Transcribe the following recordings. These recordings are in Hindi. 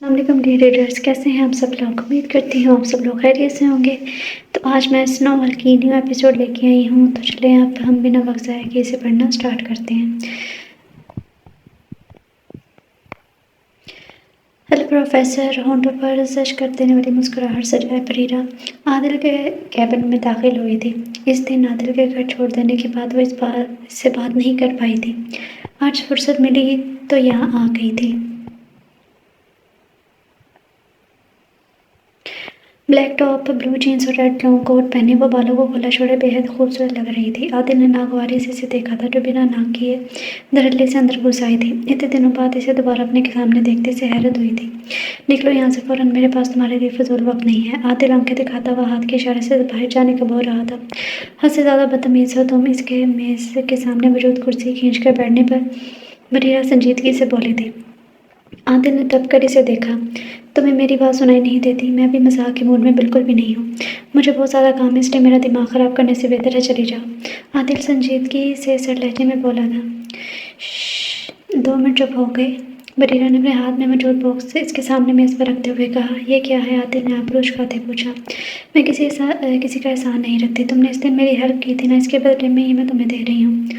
अस्सलाम डियर रीडर्स, कैसे हैं आप सब लोग। उम्मीद करती हूँ आप सब लोग खैरियत से होंगे। तो आज मैं इस नॉवल की न्यू एपिसोड लेके आई हूँ। तो चले आप हम बिना वक्त ज़ाया किए इसे पढ़ना स्टार्ट करते हैं। Hello professor. होंठों पर सच कर देने वाली मुस्कुराहट सजाए परीरा आदिल के कैबिन में दाखिल हुई थी। इस दिन आदिल के घर छोड़ देने के बाद वो इससे बात नहीं कर पाई थी। आज फुर्सत मिली तो यहाँ आ गई थी। ब्लैक टॉप, ब्लू जीन्स और रेड लॉन्ग कोट पहने वो बालों को खुला छोड़े बेहद खूबसूरत लग रही थी। आदिल ने नागवारी से इसे देखा था, जो बिना नाक किए धड़ल्ले से अंदर घुस आई थी। इतने दिनों बाद इसे दोबारा अपने के सामने देखते से हैरत हुई थी। निकलो यहाँ से फौरन, मेरे पास तुम्हारे लिए फजूल वक्त नहीं है। आदिल आंखें दिखाता हुआ हाथ के इशारे से बाहर जाने का बोल रहा था। हद से ज़्यादा बदतमीज हो तुम। इसके मेज़ के सामने मौजूद कुर्सी खींच कर बैठने पर बरीरा संजीदगी से बोली थी। आदिल ने दब कर इसे देखा। तुम्हें मेरी बात सुनाई नहीं देती? मैं भी मजाक के मूड में बिल्कुल भी नहीं हूँ। मुझे बहुत ज़्यादा काम है, इसलिए मेरा दिमाग ख़राब करने से बेहतर है चली जाओ। आदिल संजीदगी से सर लहजे में बोला था। 2 मिनट चुप हो गए। बरीरा ने अपने हाथ में मौजूद बॉक्स से इसके सामने मेज़ पर रखते हुए कहा, यह क्या है? आदिल ने आक्रोश खाते पूछा। मैं किसी का एहसान नहीं रखती। तुमने इस दिन मेरी हेल्प की थी ना, इसके बदले में ही मैं तुम्हें दे रही हूँ।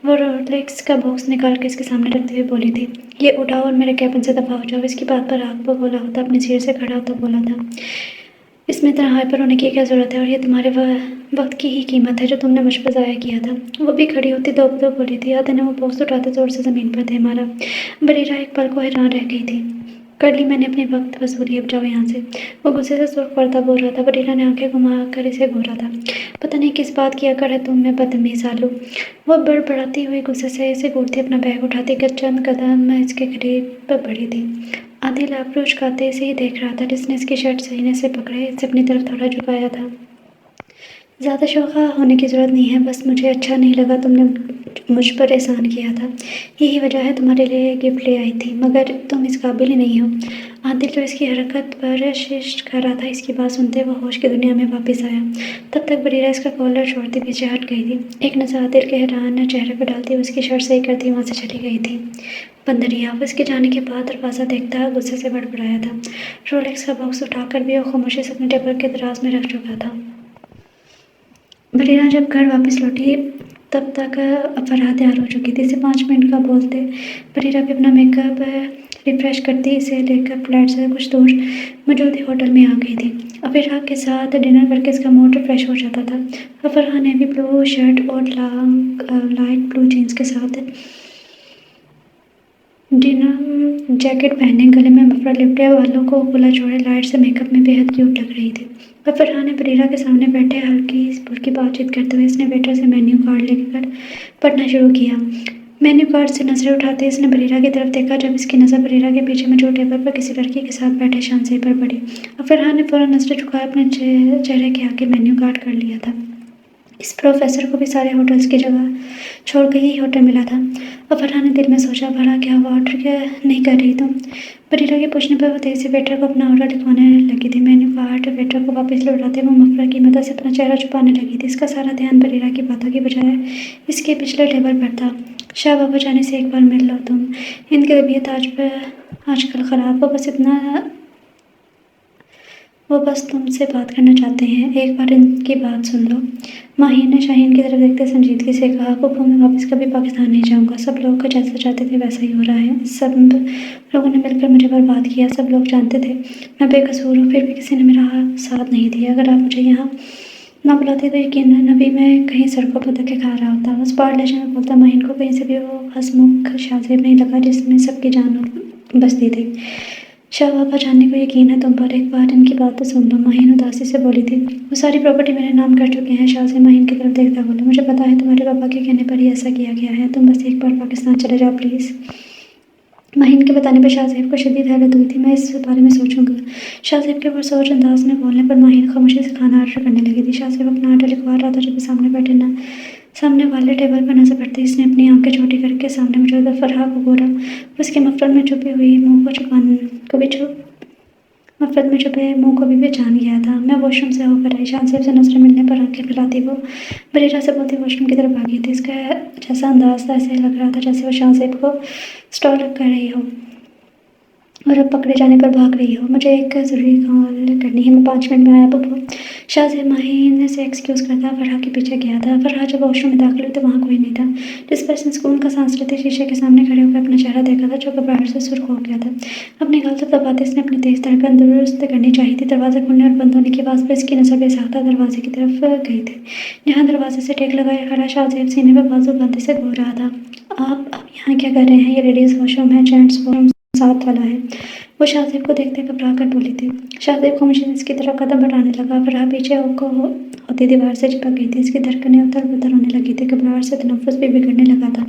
वो रोलेक्स का बॉक्स निकाल कर इसके सामने रखते हुए बोली थी। ये उठाओ और मेरे कैबिन से दफा हो जाओ। इसकी बात पर आग पर बोला होता अपनी सीट से खड़ा होता बोला था। इसमें इतना हाइपर होने की क्या ज़रूरत है? और ये तुम्हारे वक्त की ही कीमत है जो तुमने मुझ पर ज़ाया किया था। वो भी खड़ी होती दो बोली थी। आदिल ने वो बॉक्स उठाते जोर से ज़मीन पर थे मारा। बरीरा एक पल को हैरान रह गई थी। कर ली मैंने अपनी वक्त वसूली, अब जाओ यहाँ से। वो गुस्से से सुर्ख पड़ता बोल रहा था। बरीरा ने आंखें घुमा कर इसे घूरा था। पता नहीं किस बात की अकड़ है तुम में, बदतमीज आलू। वो बड़बड़ाती हुई गुस्से से इसे घूरती अपना बैग उठाती कर चंद कदम इसके करीब बढ़ी थी। आदिल आक्रोश खाते इसे ही देख रहा था, जिसने इसकी शर्ट सीने से पकड़े इसे अपनी तरफ थोड़ा झुकाया था। ज़्यादा शोखा होने की ज़रूरत नहीं है, बस मुझे अच्छा नहीं लगा तुमने मुझ पर एहसान किया था। यही वजह है तुम्हारे लिए गिफ्ट ले आई थी, मगर तुम इस काबिल ही नहीं हो। आदिल जो इसकी हरकत पर शिष्ट कर रहा था, इसकी बात सुनते वह होश की दुनिया में वापस आया। तब तक बरीरा इसका कॉलर छोड़ती पीछे हट गई थी। एक नज़र आदिल के हैरान चेहरे पर डालती हुई उसकी शर्ट सही करती वहाँ से चली गई थी। बंदरिया वो इसके जाने के बाद दरवाज़ा देखता गुस्से से बड़बड़ाया था। रोलेक्स का बॉक्स उठाकर भी वो खामोशी से अपने टेबल के दराज में रख चुका था। बरीरा जब घर वापस लौटी तब तक फरहा तैयार हो चुकी थी। इसे 5 मिनट का बोलते बरीरा भी अपना मेकअप रिफ्रेश करती इसे लेकर फ्लैट से कुछ दूर मौजूद होटल में आ गई थी। फरहा के साथ डिनर करके इसका मूड फ्रेश हो जाता था। फरहा ने भी ब्लू शर्ट और लाइट ब्लू जीन्स के साथ डिनर जैकेट पहने गले में मफलर लिपटे बालों को खुला छोड़े लाइट से मेकअप में बेहद क्यूट लग रही थी। फरहान ने बरीरा के सामने बैठे हल्की फुल्की बातचीत करते हुए इसने वेटर से मेन्यू कार्ड लेकर पढ़ना शुरू किया। मेन्यू कार्ड से नजरें उठाते इसने बरीरा की तरफ देखा। जब इसकी नज़र बरीरा के पीछे में जो टेबल पर किसी लड़की के साथ बैठे शानसे पर पड़ी, फरहान ने फौरन नजरें झुकाए अपने चेहरे के आगे मेन्यू कार्ड कर लिया था। इस प्रोफेसर को भी सारे होटल्स की जगह छोड़कर यही होटल मिला था। और फरहान ने दिल में सोचा, भला क्या हुआ, ऑर्डर क्या नहीं कर रही तुम? बरीरा के पूछने पर वो तेजी से वेटर को अपना ऑर्डर लिखवाने लगी थी। मेन्यू कार्ड वेटर को वापस लौटाते वो मफलर की मदद से अपना चेहरा छुपाने लगी थी। इसका सारा ध्यान बरीरा की बातों की बजाय इसके पिछले टेबल पर था। शाह बाबा जाने से एक बार मिल लो तुम। इनकी तबीयत आजकल ख़राब, वो बस तुमसे बात करना चाहते हैं। एक बार इनकी बात सुन लो। माहिर ने शाहीन की तरफ देखते संजीदगी से कहा, कुफू मैं वापस कभी पाकिस्तान नहीं जाऊंगा। सब लोग जैसा चाहते थे वैसा ही हो रहा है। सब लोगों ने मिलकर मुझे बर्बाद किया। सब लोग जानते थे मैं बेकसूर हूँ, फिर भी किसी ने मेरा साथ नहीं दिया। अगर आप मुझे यहाँ ना बुलाते तो यकीनन अभी मैं कहीं सड़कों पर धक्के खा रहा होता। उस पार लहजे में बोलता माहिन को कहीं से भी वो हंसमुख शाहजेब नहीं लगा जिसमें सबकी जान बसती थी। शाह बाबा जानने को यकीन है तुम पर, एक बार इनकी बात तो सुन लो। माहिन उदासी से बोली थी। वो सारी प्रॉपर्टी मेरे नाम कर चुके हैं। शाह से माहिन की तरफ देखता बोला, मुझे पता है तुम्हारे पापा के कहने पर ही ऐसा किया गया है। तुम बस एक बार पाकिस्तान चले जाओ प्लीज़। माहिन के बताने पर शाहजेब को शदीद हैरत हुई थी। मैं इस बारे में सोचूंगा। शाहजेब के पुरसोच अंदाज में बोलने पर माहिन खामोशी से खाना ऑर्डर करने लगी थी। शाहजेब अपना ऑर्डर लिखवा रहा था जब सामने बैठे ना सामने वाले टेबल पर नजर पड़ते इसने अपनी आंखें छोटी करके सामने मौजूद फरहा को घूरा। उसके मफलर में छुपी हुई मुंह को छुपाने को भी मफलर में छुपे मुंह को भी पहचान गया था। मैं वॉशरूम से होकर आई। शाहजेब से नजरें मिलने पर आंखें फैलाती वो बरीरा से बोलती वॉशरूम की तरफ भागी थी। इसका जैसा अंदाज था ऐसे लग रहा था जैसे वो शाहजेब को स्टॉल कर रही हो। और अब पकड़े जाने पर भाग रही हो। मुझे एक ज़रूरी कॉल करनी है, मैं 5 मिनट में आया बब्बू। शाहज़ेब माहीन से एक्सक्यूज़ करता फरहा के पीछे गया था। फरहा जब वॉशरूम में दाखिल हुई तो वहाँ कोई नहीं था। जिस पर उसने स्कूल का सांस्कृतिक शीशे के सामने खड़े होकर अपना चेहरा देखा था, जो घबराहट से सुर्ख हो गया था। अपने गाल से दबाते उसने अपनी तेज़ धड़कन दुरुस्त करनी चाहिए थी। दरवाज़ा खुलने और बंद होने की आवाज़ पर इसकी नज़र बेसाख्ता दरवाजे की तरफ गई थी, जहाँ दरवाजे से टेक लगाए खड़ा शाहज़ेब सीने पर बाजू बंदी से घूर रहा था। आप यहाँ क्या कर रहे हैं? ये लेडीज़ वॉशरूम है, जेंट्स वॉशरूम साथ वाला है। वो शाहज़ेब को देखते घबरा कर बोली थी। शाहज़ेब खामोशी इसकी तरफ कदम बढ़ाने लगा। फरहा पीछे होती दीवार से चिपक गई थी। इसकी धड़कनें उतर-पुतर होने लगी थी। घबराहट से तनफ्फुस भी बिगड़ने लगा था।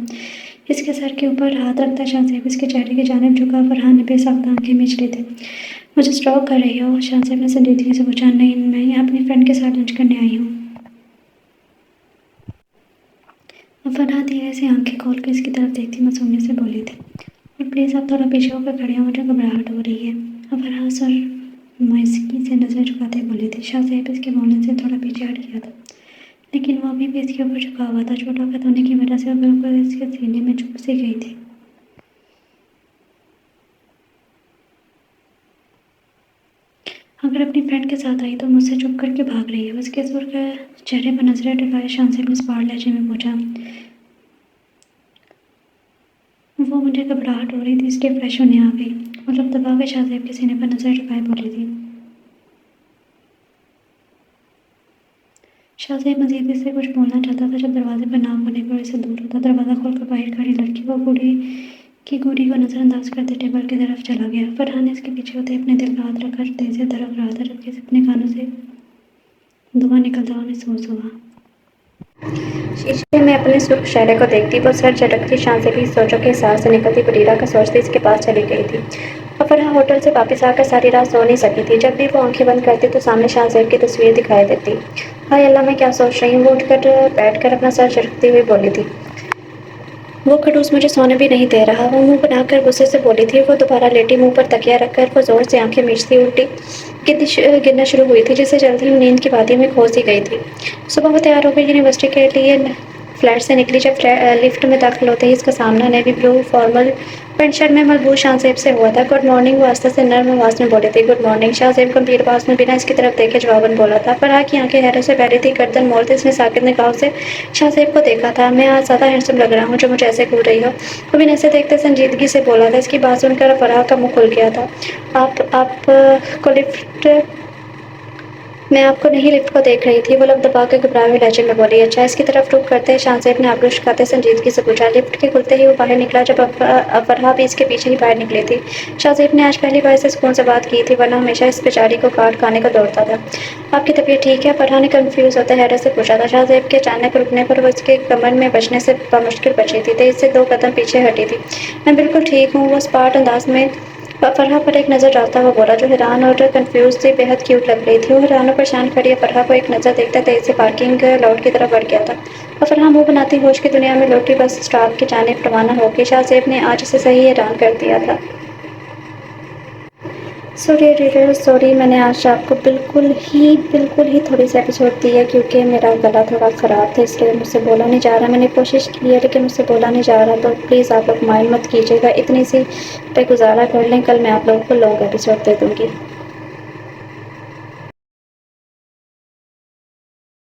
इसके सर के ऊपर हाथ रखता शाहज़ेब इसके चेहरे की जानिब झुका। फरहा ने बेसाख्ता आंखें मींच ली थी। मुझे स्टॉक कर रही हो? शाहज़ेब ने संजीदगी से पूछा। नहीं, मैं यहाँ अपनी फ्रेंड के साथ लंच करने आई हूँ। फरहा धीरे से आंखें खोलकर इसकी तरफ देखती मासूमियत से बोली थी। और प्लीज़ आप थोड़ा पीछे होकर खड़े हो, मुझे घबराहट हो रही है। फरहा शर्माइशी से नज़र झुकाते बोली थी। शाहज़ेब इसके बोलने से थोड़ा पीछे हट गया था, लेकिन वो अभी भी इसके ऊपर झुका हुआ था। छोटा कद होने की वजह से वो बिल्कुल इसके सीने में चुभ सी गई थी। अगर अपनी फ्रेंड के साथ आई तो मुझसे चुप करके भाग रही है। उसके सुर के चेहरे पर नजरें टिकाए शाहज़ेब ने स्पार लहजे में पूछा। वो मुझे घबराहट हो रही थी, इसलिए फ्रेश होने आ गई। मतलब दबा के शाहज़ेब के सीने पर नजर टिकाए बोली थी। शाहज़ेब मज़ीद इससे कुछ बोलना चाहता था जब दरवाजे पर नाक होने पर इसे दूर होता। दरवाज़ा खोलकर बाहर खड़ी लड़की को गुड़ी को नज़रअंदाज करते टेबल की तरफ चला गया। फरहा ने इसके पीछे होते अपने दिल का हाथ रखकर तेज़ से धड़क रहा था, जबकि अपने कानों से धुआं निकलता हुआ महसूस हुआ। शीशे में अपने सुर्ख चेहरे को देखती वो सर झटकती शान से भी सोचों के एहसास से निकलती बरीरा का सोचती इसके पास चली गई थी। और फरहा होटल से वापस आकर सारी रात सो नहीं सकी थी। जब भी वो आंखें बंद करती तो सामने शाहज़ेब की तस्वीर दिखाई देती। हाय अल्लाह, मैं क्या सोच रही हूँ? वो उठकर बैठकर अपना सर झटकती हुई बोली थी। वो खड़ूस मुझे सोने भी नहीं दे रहा। वो मुंह बनाकर गुस्से से बोली थी। वो दोबारा लेटी, मुंह पर तकिया रखकर वो जोर से आंखें मीचती उल्टी गिनना शुरू हुई थी, जिससे जल्दी ही नींद की वादियों में खो सी गई थी। सुबह वो तैयार होकर यूनिवर्सिटी के लिए फ्लैट से निकली। जब लिफ्ट में दाखिल होते ही इसका सामना navy blue formal pant shirt में मलबूस शाहज़ेब से हुआ था। गुड मॉर्निंग, वो आस्ते से नर्म आवाज़ में बोली थी। गुड मॉर्निंग, शाहज़ेब गंभीर आवाज़ में बिना इसकी तरफ देखे जवाबन बोला था। फरहा की आंखें हैरत से भरी थी। गर्दन मोड़ते इसने साकित निगाहों से शाहज़ेब को देखा था। मैं आज ज़्यादा हैंडसम लग रहा हूँ जो मुझे ऐसे घूर रही हो। वो बिना ऐसे देखते संजीदगी से बोला था। इसकी बात सुनकर फरहा का मुँह खुल गया था। आप को लिफ्ट मैं आपको नहीं, लिफ्ट को देख रही थी। वो लब दबा के घबराए हुए लहजे में बोली। अच्छा, इसकी तरफ रुख करते शाहज़ेब ने आबरूश खाते संजीदगी से पूछा। लिफ्ट के खुलते ही वो बाहर निकला, जब फरहा भी इसके पीछे ही बाहर निकली थी। शाहज़ेब ने आज पहली बार से सुकून से बात की थी, वरना हमेशा इस बेचारी को काट खाने को दौड़ता था। आपकी तबीयत ठीक है? फरहा ने कन्फ्यूज़ होते हैरत से पूछा था। शाहज़ेब के अचानक रुकने पर वो इसके कमर में बचने से बामुश्किल बची थी, तेज़ से 2 कदम पीछे हटी थी। मैं बिल्कुल ठीक हूँ, वो स्पार्ट अंदाज में फरहा पर एक नज़र डालता हुआ बोला, जो हैरान और कंफ्यूज थी। बेहद क्यूट लग रही थी। वो हैरान और परेशान खड़ी फरहा को एक नज़र देखता तेज से पार्किंग लॉट की तरफ बढ़ गया था। और फरहा मुंह बनाती होश की दुनिया में लौटी। बस स्टॉप की जानिब रवाना होकर शाहज़ेब ने आज इसे सही हैरान कर दिया था। सॉरी रीडर, सॉरी, मैंने आज आपको बिल्कुल ही थोड़ी सी एपिसोड दी है, क्योंकि मेरा गला थोड़ा ख़राब था, इसलिए मुझसे बोला नहीं जा रहा। मैंने कोशिश की है लेकिन मुझसे बोला नहीं जा रहा, तो प्लीज़ आप लोग माइंड मत कीजिएगा। इतनी सी पे गुजारा कर लें, कल मैं आप लोगों को लॉन्ग एपिसोड दे दूँगी।